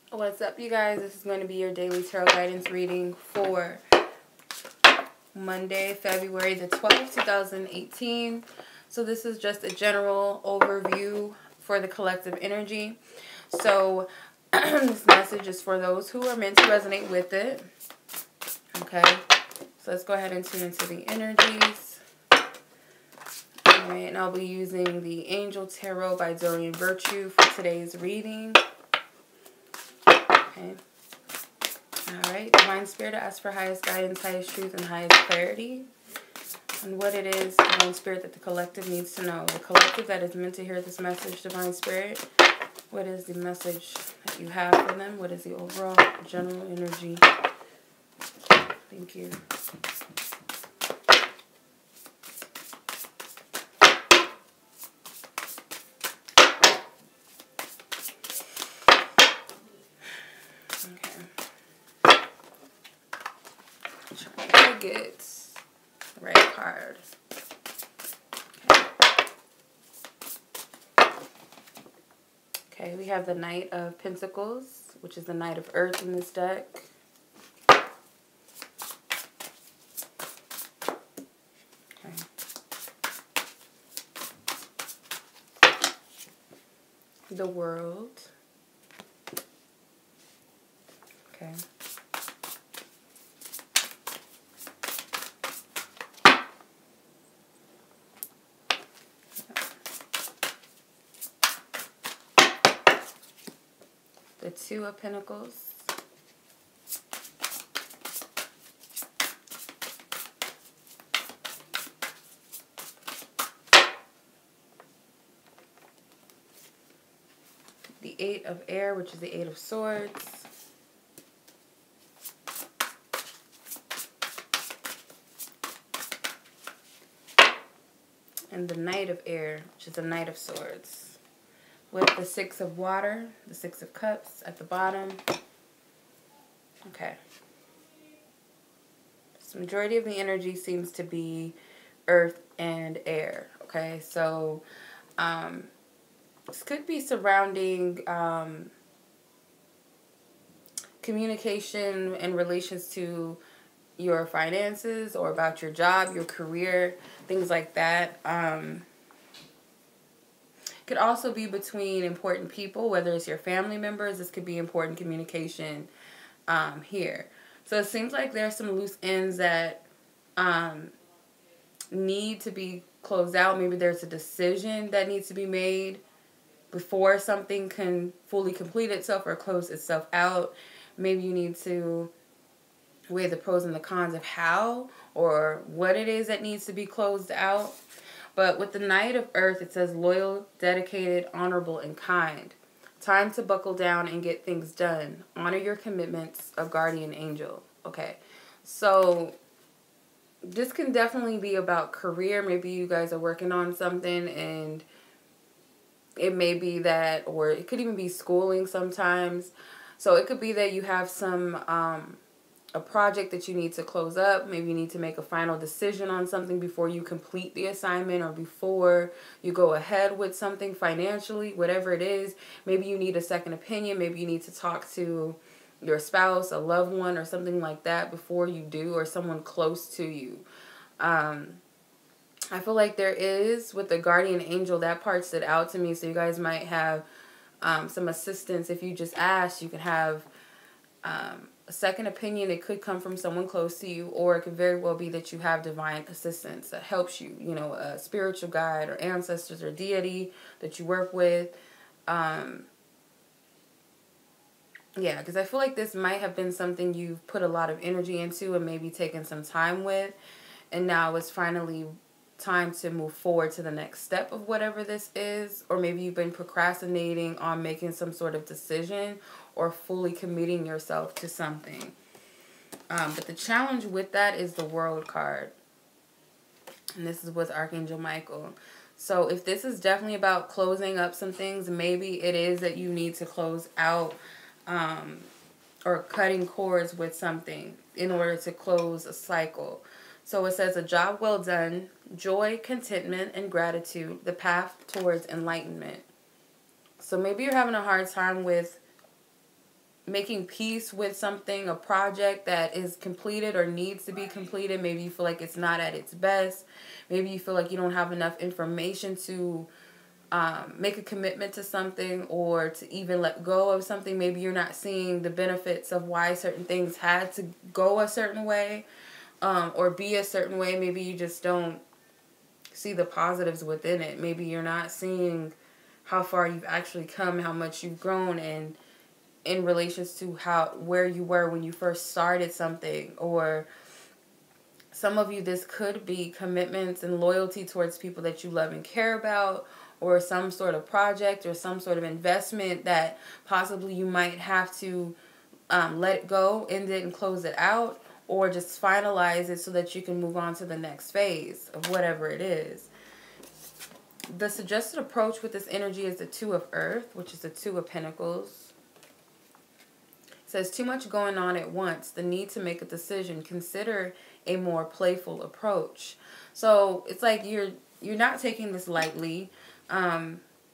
What's up, you guys? This is going to be your daily tarot guidance reading for Monday, February the 12th, 2018. So this is just a general overview for the collective energy. So this message is for those who are meant to resonate with it. Okay, so let's go ahead and tune into the energies. Alright, and I'll be using the Angel Tarot by Dorian Virtue for today's reading. Okay. Alright, Divine Spirit, I ask for highest guidance, highest truth, and highest clarity. And what it is, Divine Spirit, that the collective needs to know. The collective that is meant to hear this message, Divine Spirit, what is the message that you have for them? What is the overall general energy? Thank you. Get the right card. Okay, we have the Knight of Pentacles, which is the Knight of Earth in this deck. Okay. The World. Okay. The Two of Pentacles. The Eight of Air, which is the Eight of Swords. And the Knight of Air, which is the Knight of Swords. With the Six of Water, the Six of Cups at the bottom. Okay. So majority of the energy seems to be earth and air. Okay, so this could be surrounding communication in relations to your finances or about your job, your career, things like that. Could also be between important people, whether it's your family members. This could be important communication here. So it seems like there's some loose ends that need to be closed out. Maybe there's a decision that needs to be made before something can fully complete itself or close itself out. Maybe you need to weigh the pros and the cons of how or what it is that needs to be closed out. But with the Knight of Earth, it says loyal, dedicated, honorable, and kind. Time to buckle down and get things done. Honor your commitments of guardian angel. Okay, so this can definitely be about career. Maybe you guys are working on something and it may be that, or it could even be schooling sometimes. So it could be that you have some a project that you need to close up. Maybe you need to make a final decision on something before you complete the assignment or before you go ahead with something financially, whatever it is. Maybe you need a second opinion. Maybe you need to talk to your spouse, a loved one, or something like that before you do, or someone close to you. I feel like there is, with the guardian angel, that part stood out to me. So you guys might have some assistance. If you just ask, you can have a second opinion. It could come from someone close to you, or it could very well be that you have divine assistance that helps you, you know, a spiritual guide or ancestors or deity that you work with. Yeah, because I feel like this might have been something you've put a lot of energy into and maybe taken some time with, and now it's finally time to move forward to the next step of whatever this is. Or maybe you've been procrastinating on making some sort of decision or fully committing yourself to something. But the challenge with that is the World card. And this is with Archangel Michael. So if this is definitely about closing up some things, maybe it is that you need to close out or cutting cords with something in order to close a cycle. So it says, a job well done, joy, contentment, and gratitude, the path towards enlightenment. So maybe you're having a hard time with making peace with something, a project that is completed or needs to be completed. Maybe you feel like it's not at its best. Maybe you feel like you don't have enough information to make a commitment to something, or to even let go of something. Maybe you're not seeing the benefits of why certain things had to go a certain way, or be a certain way. Maybe you just don't see the positives within it. Maybe you're not seeing how far you've actually come, how much you've grown, and in relations to where you were when you first started something. Or some of you, this could be commitments and loyalty towards people that you love and care about, or some sort of project or some sort of investment that possibly you might have to let it go, end it, and close it out, or just finalize it so that you can move on to the next phase of whatever it is. The suggested approach with this energy is the Two of Earth, which is the Two of Pentacles. It says, too much going on at once, the need to make a decision. Consider a more playful approach. So it's like you're not taking this lightly.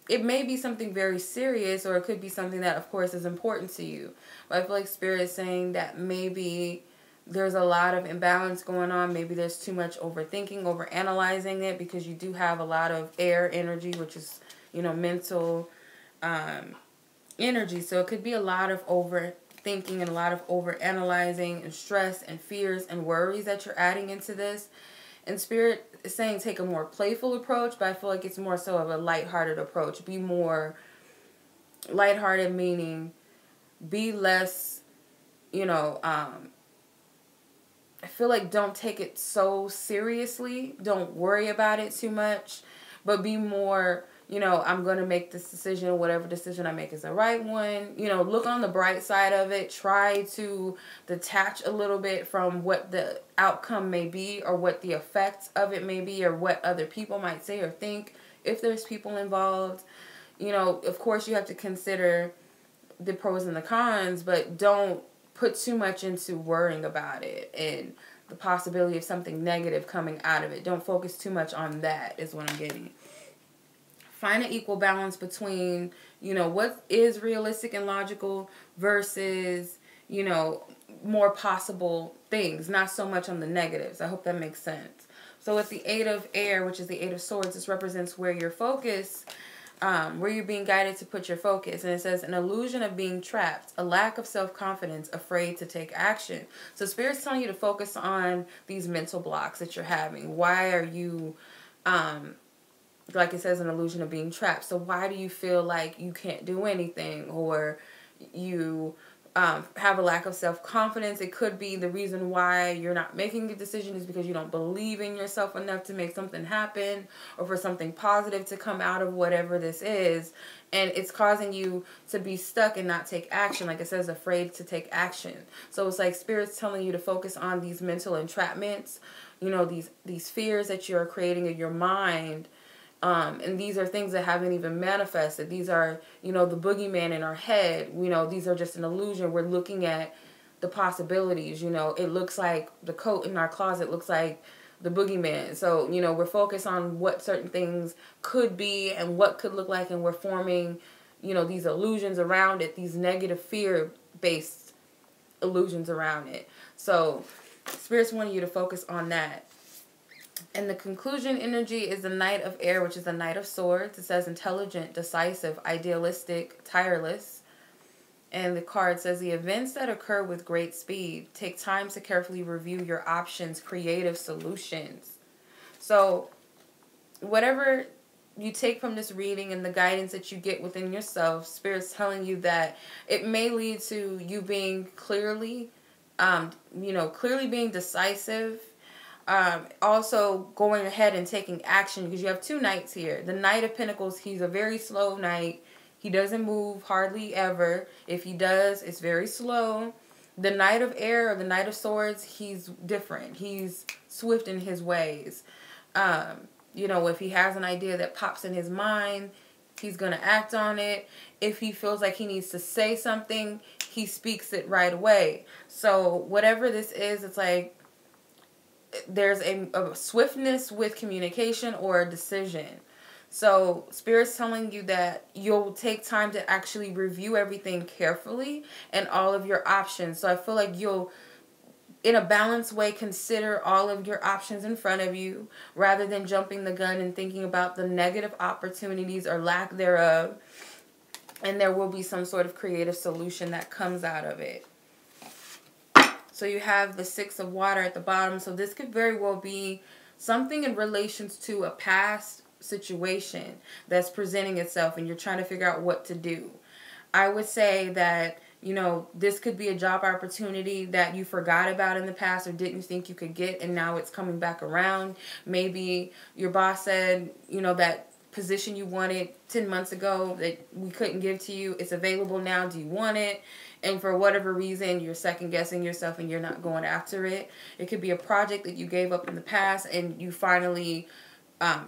It may be something very serious, or it could be something that, of course, is important to you. But I feel like Spirit is saying that maybe there's a lot of imbalance going on. Maybe there's too much overthinking, overanalyzing it, because you do have a lot of air energy, which is, mental energy. So it could be a lot of overthinking and a lot of overanalyzing and stress and fears and worries that you're adding into this. And Spirit is saying take a more playful approach, but I feel like it's more so of a lighthearted approach. Be more lighthearted, meaning be less, I feel like don't take it so seriously. Don't worry about it too much, but be more, I'm going to make this decision. Whatever decision I make is the right one. Look on the bright side of it. Try to detach a little bit from what the outcome may be, or what the effects of it may be, or what other people might say or think if there's people involved. Of course you have to consider the pros and the cons, but don't put too much into worrying about it and the possibility of something negative coming out of it. Don't focus too much on that, is what I'm getting. Find an equal balance between, what is realistic and logical versus, more possible things. Not so much on the negatives. I hope that makes sense. So with the Eight of Air, which is the Eight of Swords, this represents where your focus, where you're being guided to put your focus. And it says, an illusion of being trapped, a lack of self-confidence, afraid to take action. So Spirit's telling you to focus on these mental blocks that you're having. Why are you, like it says, an illusion of being trapped? So why do you feel like you can't do anything, or you have a lack of self-confidence? It could be the reason why you're not making a decision is because you don't believe in yourself enough to make something happen, or for something positive to come out of whatever this is. And it's causing you to be stuck and not take action. Like it says, afraid to take action. So it's like Spirit's telling you to focus on these mental entrapments, these fears that you're creating in your mind. And these are things that haven't even manifested. These are, the boogeyman in our head. These are just an illusion. We're looking at the possibilities. It looks like the coat in our closet looks like the boogeyman. So, we're focused on what certain things could be and what could look like. And we're forming, these illusions around it, these negative fear-based illusions around it. So Spirit's wanting you to focus on that. And the conclusion energy is the Knight of Air, which is the Knight of Swords. It says intelligent, decisive, idealistic, tireless. And the card says the events that occur with great speed. Take time to carefully review your options, creative solutions. So whatever you take from this reading and the guidance that you get within yourself, Spirit's telling you that it may lead to you being clearly being decisive. Also going ahead and taking action, because you have two knights here. The Knight of Pentacles, he's a very slow knight. He doesn't move hardly ever. If he does, it's very slow. The Knight of Air, or the Knight of Swords, he's different. He's swift in his ways. If he has an idea that pops in his mind, he's going to act on it. If he feels like he needs to say something, he speaks it right away. So whatever this is, it's like there's a swiftness with communication or a decision. So Spirit's telling you that you'll take time to actually review everything carefully and all of your options. So I feel like you'll, in a balanced way, consider all of your options in front of you rather than jumping the gun and thinking about the negative opportunities or lack thereof. And there will be some sort of creative solution that comes out of it. So you have the Six of Water at the bottom. So this could very well be something in relations to a past situation that's presenting itself and you're trying to figure out what to do. I would say that, you know, this could be a job opportunity that you forgot about in the past or didn't think you could get, and now it's coming back around. Maybe your boss said, you know, that position you wanted 10 months ago that we couldn't give to you, it's available now. Do you want it? And for whatever reason, you're second guessing yourself and you're not going after it. It could be a project that you gave up in the past and you finally,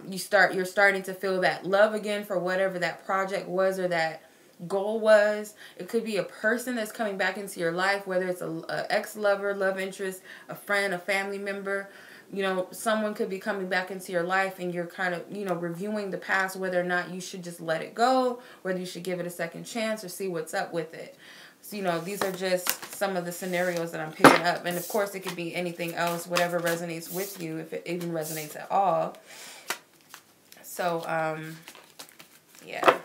you're starting to feel that love again for whatever that project was or that goal was. It could be a person that's coming back into your life, whether it's a ex-lover, love interest, a friend, a family member. You know, someone could be coming back into your life and you're kind of, you know, reviewing the past, whether or not you should just let it go, whether you should give it a second chance or see what's up with it. So, you know, these are just some of the scenarios that I'm picking up. And of course, it could be anything else, whatever resonates with you, if it even resonates at all. So, yeah.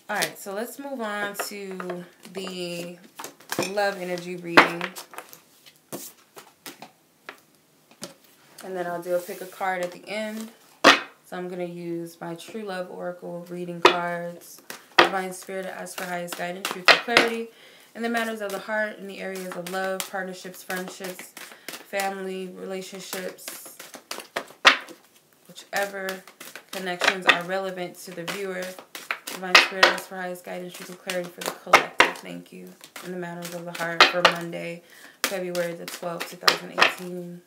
Alright, so let's move on to the love energy reading. And then I'll pick a card at the end. So I'm going to use my True Love Oracle reading cards. Divine Spirit to ask for highest guidance, truth, and clarity in the matters of the heart, in the areas of love, partnerships, friendships, family, relationships, whichever connections are relevant to the viewer. Divine Spirit, ask for highest guidance, truth, and clarity for the collective. Thank you. In the matters of the heart for Monday, February the 12th, 2018.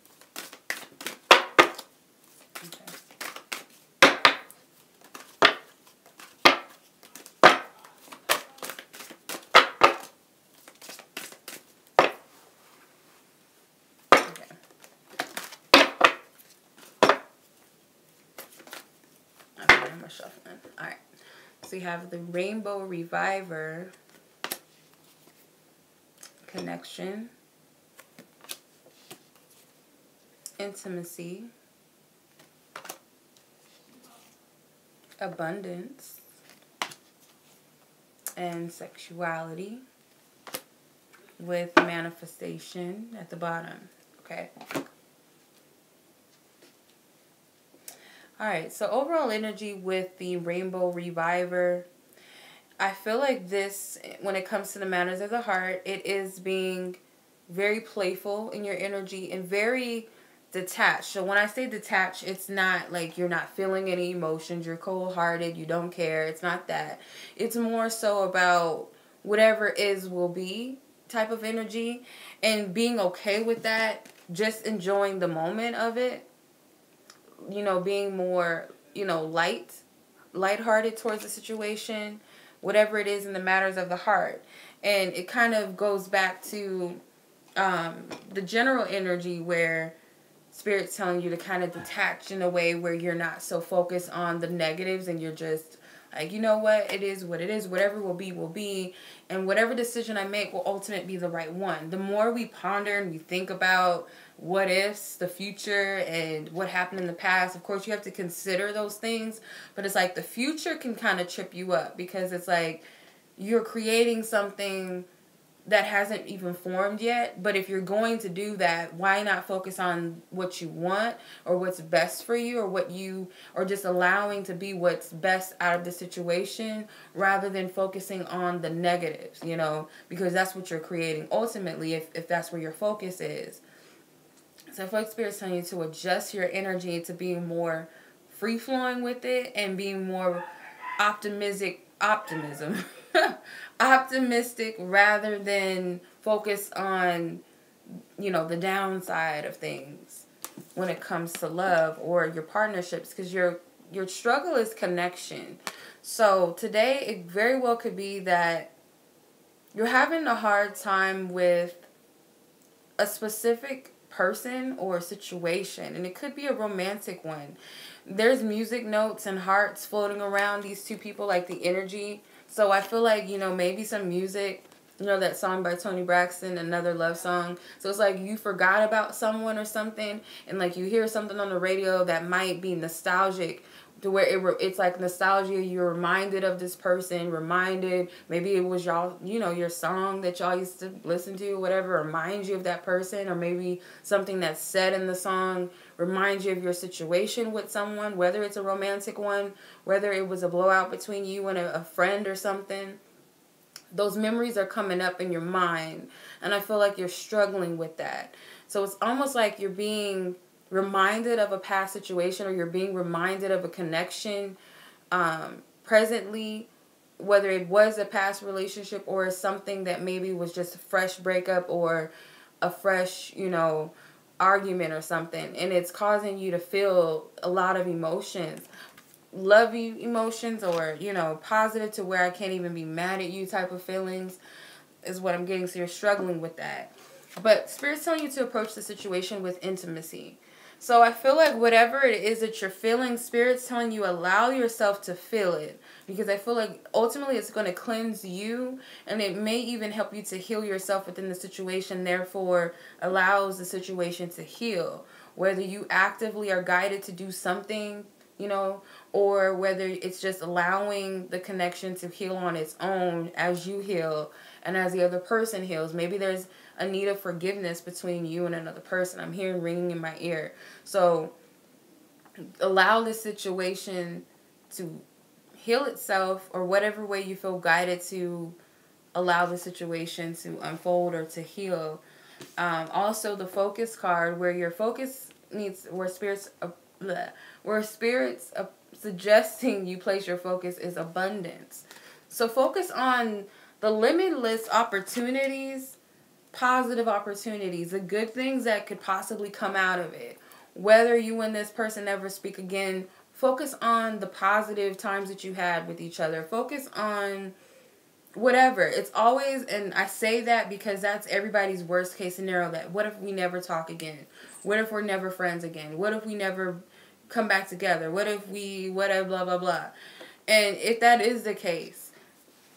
Shuffling. Alright. So you have the Rainbow Reviver, connection, intimacy, abundance, and sexuality, with manifestation at the bottom. Okay. Alright, so overall energy with the Rainbow Reviver, I feel like this, when it comes to the matters of the heart, it is being very playful in your energy and very detached. So when I say detached, it's not like you're not feeling any emotions, you're cold-hearted, you don't care. It's not that. It's more so about whatever is will be type of energy and being okay with that, just enjoying the moment of it. You know, being more, you know, lighthearted towards the situation, whatever it is in the matters of the heart. And it kind of goes back to the general energy where Spirit's telling you to kind of detach in a way where you're not so focused on the negatives and you're just like, you know what, it is what it is, whatever will be, and whatever decision I make will ultimately be the right one. The more we ponder and we think about what ifs, the future, and what happened in the past, of course you have to consider those things, but it's like the future can kind of trip you up because it's like you're creating something that hasn't even formed yet. But if you're going to do that, why not focus on what you want or what's best for you, or what you or just allowing to be what's best out of the situation rather than focusing on the negatives, you know, because that's what you're creating ultimately if that's where your focus is. So I feel like Spirit's telling you to adjust your energy to being more free-flowing with it and being more optimistic rather than focus on, you know, the downside of things when it comes to love or your partnerships, because your struggle is connection. So today it very well could be that you're having a hard time with a specific person or situation, and it could be a romantic one. there's music notes and hearts floating around these two people, like the energy. So I feel like, maybe some music, that song by Toni Braxton, Another Love Song. So it's like you forgot about someone or something, and like you hear something on the radio that might be nostalgic, to where it's like nostalgia. You're reminded of this person, maybe it was y'all, your song that y'all used to listen to, whatever, reminds you of that person, or maybe something that's said in the song reminds you of your situation with someone, whether it's a romantic one, whether it was a blowout between you and a friend or something. Those memories are coming up in your mind, and I feel like you're struggling with that. So it's almost like you're being reminded of a past situation, or you're being reminded of a connection presently, whether it was a past relationship or something that maybe was just a fresh breakup or a fresh, argument or something, and it's causing you to feel a lot of emotions. Lovey emotions, or positive to where I can't even be mad at you type of feelings is what I'm getting. So you're struggling with that, but Spirit's telling you to approach the situation with intimacy. So I feel like whatever it is that you're feeling, Spirit's telling you allow yourself to feel it, because I feel like ultimately it's going to cleanse you, and it may even help you to heal yourself within the situation, therefore allows the situation to heal. Whether you actively are guided to do something, or whether it's just allowing the connection to heal on its own as you heal and as the other person heals. Maybe there's a need of forgiveness between you and another person. I'm hearing ringing in my ear. So allow the situation to heal itself, or whatever way you feel guided to allow the situation to unfold or to heal. Also, the focus card, where your focus needs, where spirits suggesting you place your focus, is abundance. So focus on the limitless opportunities, positive opportunities, the good things that could possibly come out of it. Whether you and this person never speak again, focus on the positive times that you had with each other. Focus on whatever. It's always, and I say that because that's everybody's worst case scenario, that what if we never talk again? What if we're never friends again? What if we never come back together? What if we, whatever, blah, blah, blah. And if that is the case,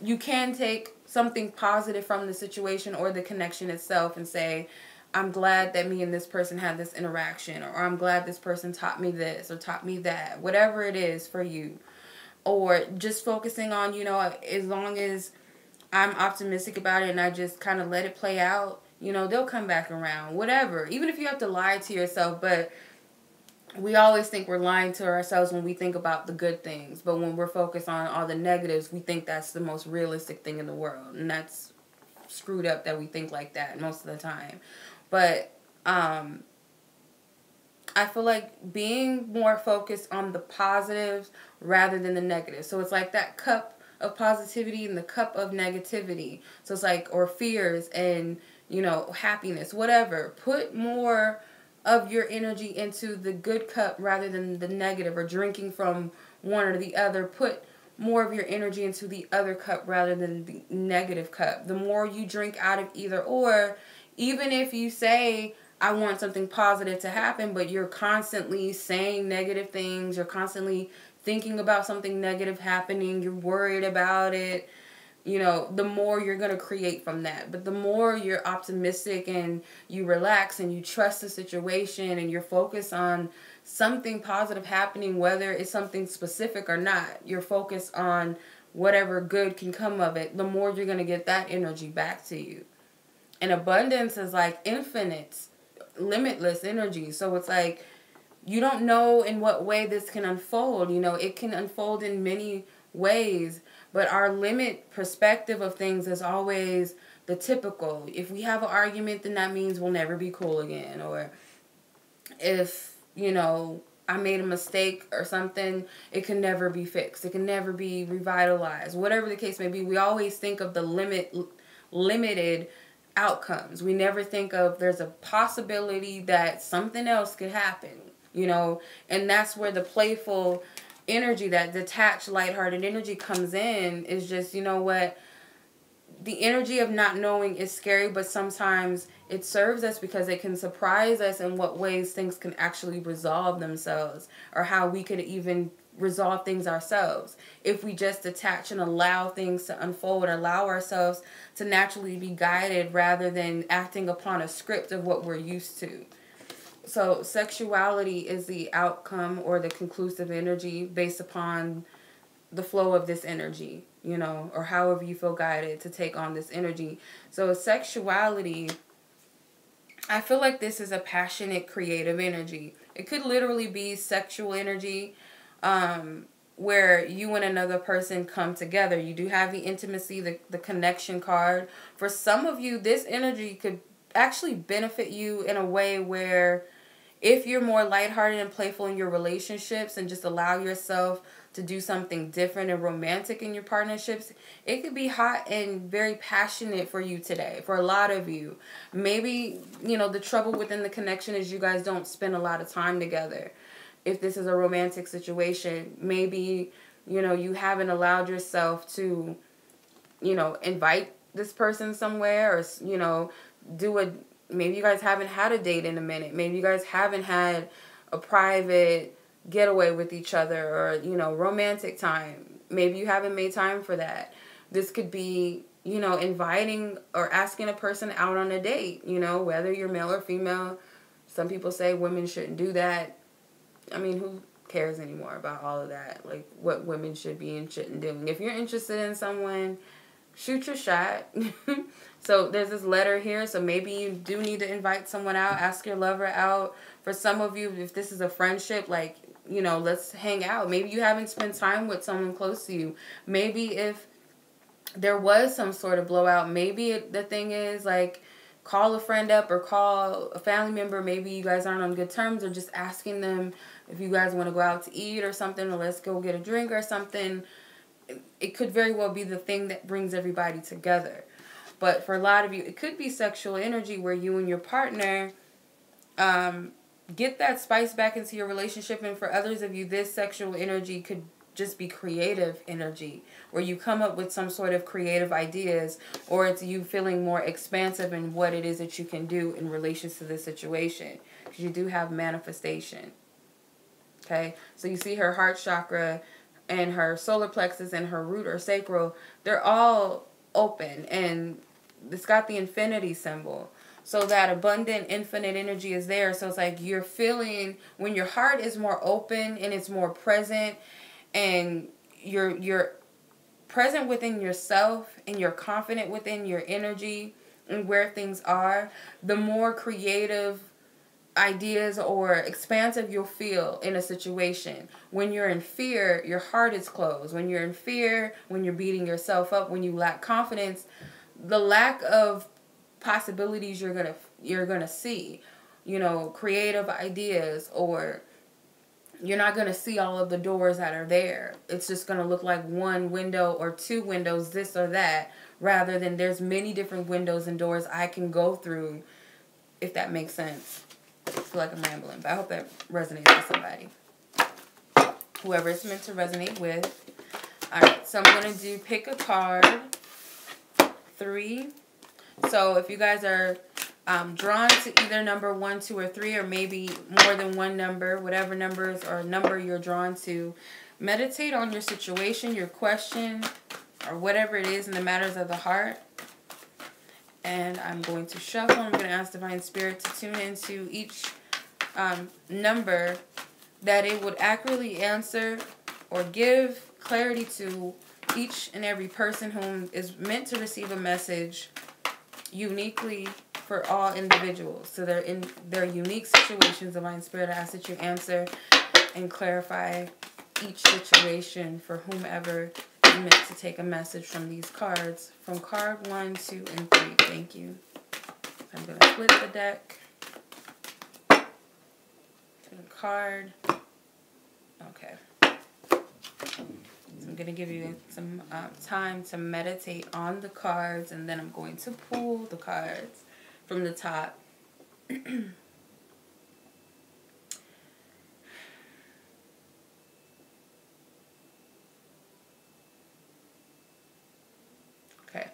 you can take something positive from the situation or the connection itself and say, I'm glad that me and this person had this interaction, or I'm glad this person taught me this or taught me that, whatever it is for you. Or just focusing on, as long as I'm optimistic about it and I just kind of let it play out, they'll come back around, whatever. Even if you have to lie to yourself, but we always think we're lying to ourselves when we think about the good things. But when we're focused on all the negatives, we think that's the most realistic thing in the world. And that's screwed up that we think like that most of the time. But I feel like being more focused on the positives rather than the negatives. So it's like that cup of positivity and the cup of negativity. So it's like, or fears and, happiness, whatever. Put more of your energy into the good cup rather than the negative, or drinking from one or the other. Put more of your energy into the other cup rather than the negative cup. The more you drink out of either or, even if you say, I want something positive to happen, but you're constantly saying negative things, you're constantly thinking about something negative happening, you're worried about it, the more you're going to create from that. But the more you're optimistic and you relax and you trust the situation and you're focused on something positive happening, whether it's something specific or not, you're focused on whatever good can come of it, the more you're going to get that energy back to you. And abundance is like infinite, limitless energy. So it's like, you don't know in what way this can unfold. It can unfold in many ways, but our limit perspective of things is always the typical. If we have an argument, then that means we'll never be cool again. Or if, I made a mistake or something, it can never be fixed. It can never be revitalized. Whatever the case may be, we always think of the limited outcomes. We never think of there's a possibility that something else could happen, and that's where the playful energy, that detached, lighthearted energy comes in, is just, the energy of not knowing is scary, but sometimes it serves us because it can surprise us in what ways things can actually resolve themselves, or how we could even resolve things ourselves if we just detach and allow things to unfold, allow ourselves to naturally be guided rather than acting upon a script of what we're used to. So sexuality is the outcome or the conclusive energy based upon the flow of this energy, you know, or however you feel guided to take on this energy. So sexuality, I feel like this is a passionate, creative energy. It could literally be sexual energy, where you and another person come together. You do have the intimacy, the connection card. For some of you, this energy could actually benefit you in a way where if you're more lighthearted and playful in your relationships and just allow yourself to do something different and romantic in your partnerships, it could be hot and very passionate for you today. For a lot of you, maybe, you know, the trouble within the connection is you guys don't spend a lot of time together. If this is a romantic situation, maybe, you know, you haven't allowed yourself to, you know, invite this person somewhere, or, you know, maybe you guys haven't had a date in a minute. Maybe you guys haven't had a private getaway with each other, or, you know, romantic time. Maybe you haven't made time for that. This could be, you know, inviting or asking a person out on a date, you know, whether you're male or female. Some people say women shouldn't do that. I mean, who cares anymore about all of that? Like, what women should be and shouldn't do. If you're interested in someone, shoot your shot. So there's this letter here. So maybe you do need to invite someone out. Ask your lover out. For some of you, if this is a friendship, like, you know, let's hang out. Maybe you haven't spent time with someone close to you. Maybe if there was some sort of blowout, maybe the thing is, like, call a friend up or call a family member. Maybe you guys aren't on good terms, or just asking them if you guys want to go out to eat or something, or let's go get a drink or something. It could very well be the thing that brings everybody together. But for a lot of you, it could be sexual energy where you and your partner get that spice back into your relationship. And for others of you, this sexual energy could just be creative energy, where you come up with some sort of creative ideas, or it's you feeling more expansive in what it is that you can do in relation to this situation, because you do have manifestation. Okay, so you see her heart chakra and her solar plexus and her root or sacral, they're all open, and it's got the infinity symbol. So that abundant, infinite energy is there. So it's like you're feeling, when your heart is more open and it's more present, and you're present within yourself and you're confident within your energy and where things are, the more creative ideas or expansive you'll feel in a situation. When you're in fear, your heart is closed. When you're in fear, when you're beating yourself up, when you lack confidence, the lack of possibilities you're gonna see, you know, creative ideas, or you're not gonna see all of the doors that are there. It's just gonna look like one window or two windows, this or that, rather than there's many different windows and doors I can go through, if that makes sense. I feel like I'm rambling, but I hope that resonates with somebody. Whoever it's meant to resonate with. Alright, so I'm going to do pick a card. 3. So if you guys are drawn to either number 1, 2, or 3, or maybe more than one number, whatever numbers or number you're drawn to, meditate on your situation, your question, or whatever it is in the matters of the heart. And I'm going to shuffle. I'm going to ask Divine Spirit to tune into each number, that it would accurately answer or give clarity to each and every person whom is meant to receive a message uniquely for all individuals. So they're in their unique situations. Divine Spirit, I ask that you answer and clarify each situation for whomever meant to take a message from these cards, from card 1, 2, and 3. Thank you. I'm going to split the deck. Card. Okay. So I'm going to give you some time to meditate on the cards, and then I'm going to pull the cards from the top. Okay.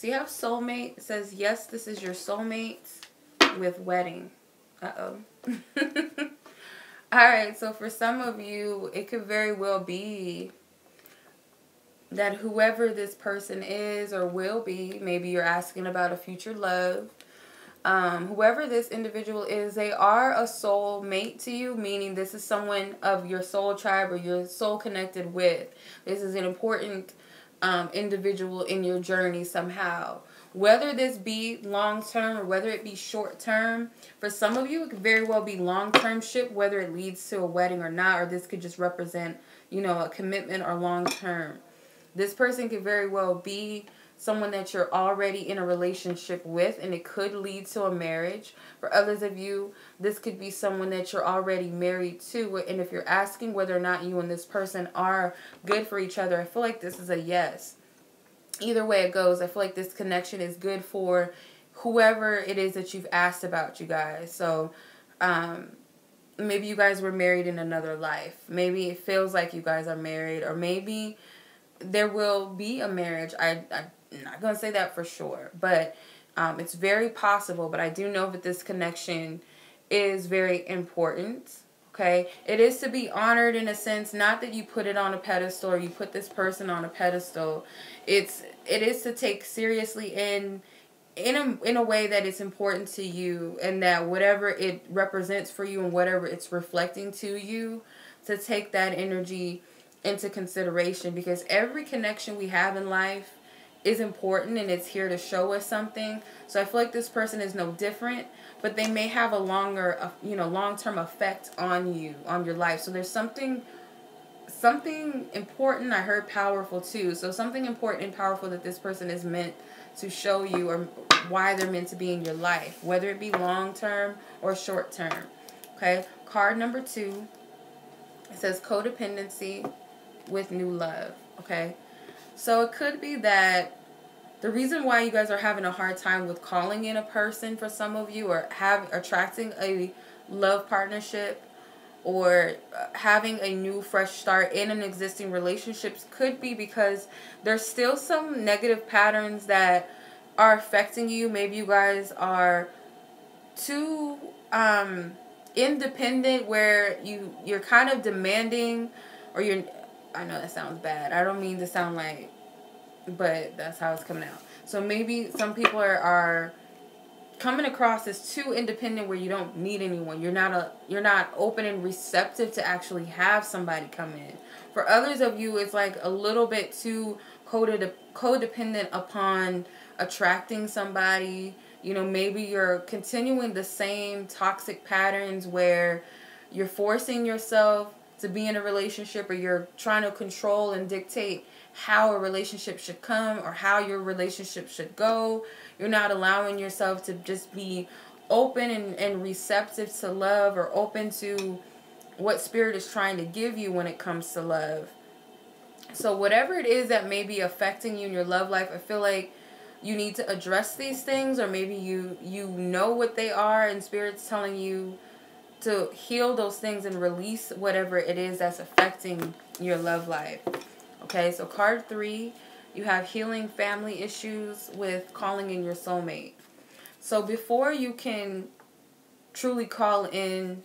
So you have soulmate. It says, yes, this is your soulmate with wedding. Uh-oh. Alright, so for some of you, it could very well be that whoever this person is or will be, maybe you're asking about a future love, whoever this individual is, they are a soul mate to you, meaning this is someone of your soul tribe or you're soul connected with. This is an important individual in your journey somehow. Whether this be long-term or whether it be short-term, for some of you, it could very well be long-term ship, whether it leads to a wedding or not, or this could just represent, you know, a commitment or long-term. This person could very well be someone that you're already in a relationship with, and it could lead to a marriage. For others of you, this could be someone that you're already married to, and if you're asking whether or not you and this person are good for each other, I feel like this is a yes. Either way it goes, I feel like this connection is good for whoever it is that you've asked about, you guys. So, maybe you guys were married in another life. Maybe it feels like you guys are married, or maybe there will be a marriage. I'm not going to say that for sure, but it's very possible. But I do know that this connection is very important, okay? It is to be honored in a sense, not that you put it on a pedestal or you put this person on a pedestal. It is to take seriously in a way that it's important to you, and that whatever it represents for you and whatever it's reflecting to you, to take that energy into consideration, because every connection we have in life is important and it's here to show us something. So I feel like this person is no different, but they may have a longer, long-term effect on you, on your life. So there's something important. I heard powerful too. So something important and powerful that this person is meant to show you, or why they're meant to be in your life, whether it be long-term or short-term. Okay, card number 2. It says codependency with new love. Okay, so it could be that the reason why you guys are having a hard time with calling in a person, for some of you, or attracting a love partnership, or having a new fresh start in an existing relationship, could be because there's still some negative patterns that are affecting you. Maybe you guys are too independent, where you're kind of demanding, or I know that sounds bad. I don't mean to sound like, but that's how it's coming out. So maybe some people are coming across as too independent, where you don't need anyone. You're not open and receptive to actually have somebody come in. For others of you, it's like a little bit too codependent upon attracting somebody. You know, maybe you're continuing the same toxic patterns where you're forcing yourself to be in a relationship, or you're trying to control and dictate how a relationship should come or how your relationship should go. You're not allowing yourself to just be open and receptive to love, or open to what spirit is trying to give you when it comes to love. So whatever it is that may be affecting you in your love life, I feel like you need to address these things, or maybe you know what they are, and spirit's telling you to heal those things and release whatever it is that's affecting your love life. Okay, so card 3, you have healing family issues with calling in your soulmate. So before you can truly call in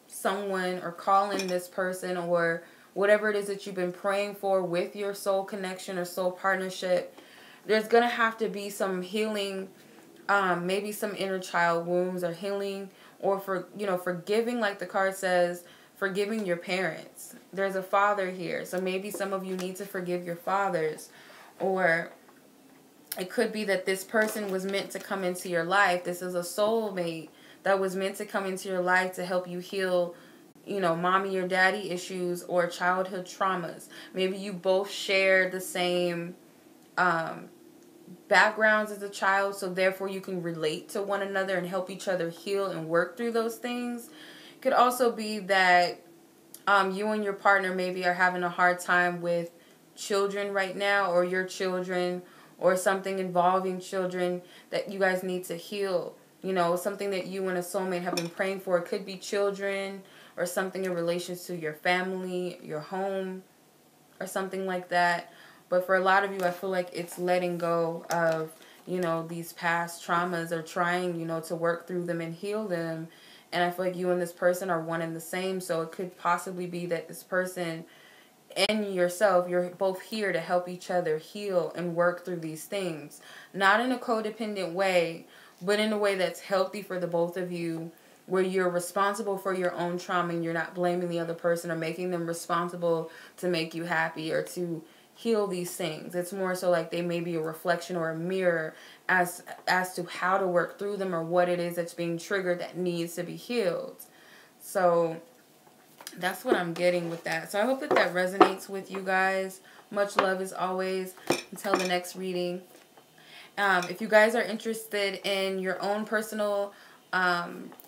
someone, or call in this person, or whatever it is that you've been praying for with your soul connection or soul partnership, there's going to have to be some healing, maybe some inner child wounds, or healing, or forgiving, like the card says, forgiving your parents. There's a father here, so maybe some of you need to forgive your fathers. Or it could be that this person was meant to come into your life. This is a soulmate that was meant to come into your life to help you heal, mommy or daddy issues or childhood traumas. Maybe you both share the same backgrounds as a child, so therefore you can relate to one another and help each other heal and work through those things. It could also be that you and your partner maybe are having a hard time with children right now, or your children, or something involving children that you guys need to heal. Something that you and a soulmate have been praying for. It could be children, or something in relation to your family, your home, or something like that. But for a lot of you, I feel like it's letting go of you know, these past traumas, or trying, you know, to work through them and heal them. And I feel like you and this person are one and the same. So it could possibly be that this person and yourself, you're both here to help each other heal and work through these things. Not in a codependent way, but in a way that's healthy for the both of you, where you're responsible for your own trauma and you're not blaming the other person or making them responsible to make you happy or to heal these things. It's more so like they may be a reflection or a mirror as to how to work through them, or what it is that's being triggered that needs to be healed. So that's what I'm getting with that. So I hope that that resonates with you guys. Much love as always. Until the next reading. If you guys are interested in your own personal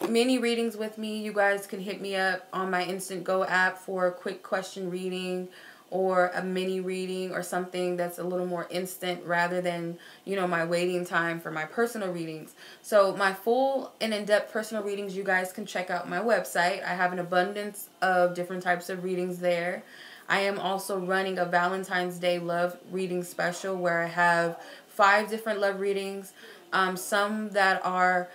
mini readings with me, you guys can hit me up on my Instantgo app for a quick question reading, or a mini reading, or something that's a little more instant rather than, you know, my waiting time for my personal readings. So my full and in-depth personal readings, you guys can check out my website. I have an abundance of different types of readings there. I am also running a Valentine's Day love reading special where I have 5 different love readings. Some that are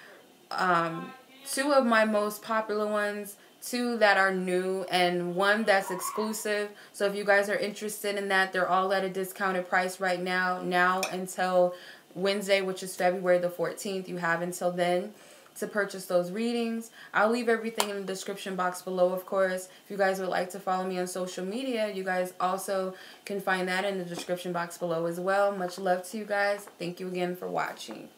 2 of my most popular ones, 2 that are new, and 1 that's exclusive. So if you guys are interested in that, they're all at a discounted price right now until Wednesday, which is February the 14th. You have until then to purchase those readings. I'll leave everything in the description box below, of course. If you guys would like to follow me on social media, you guys also can find that in the description box below as well. Much love to you guys. Thank you again for watching.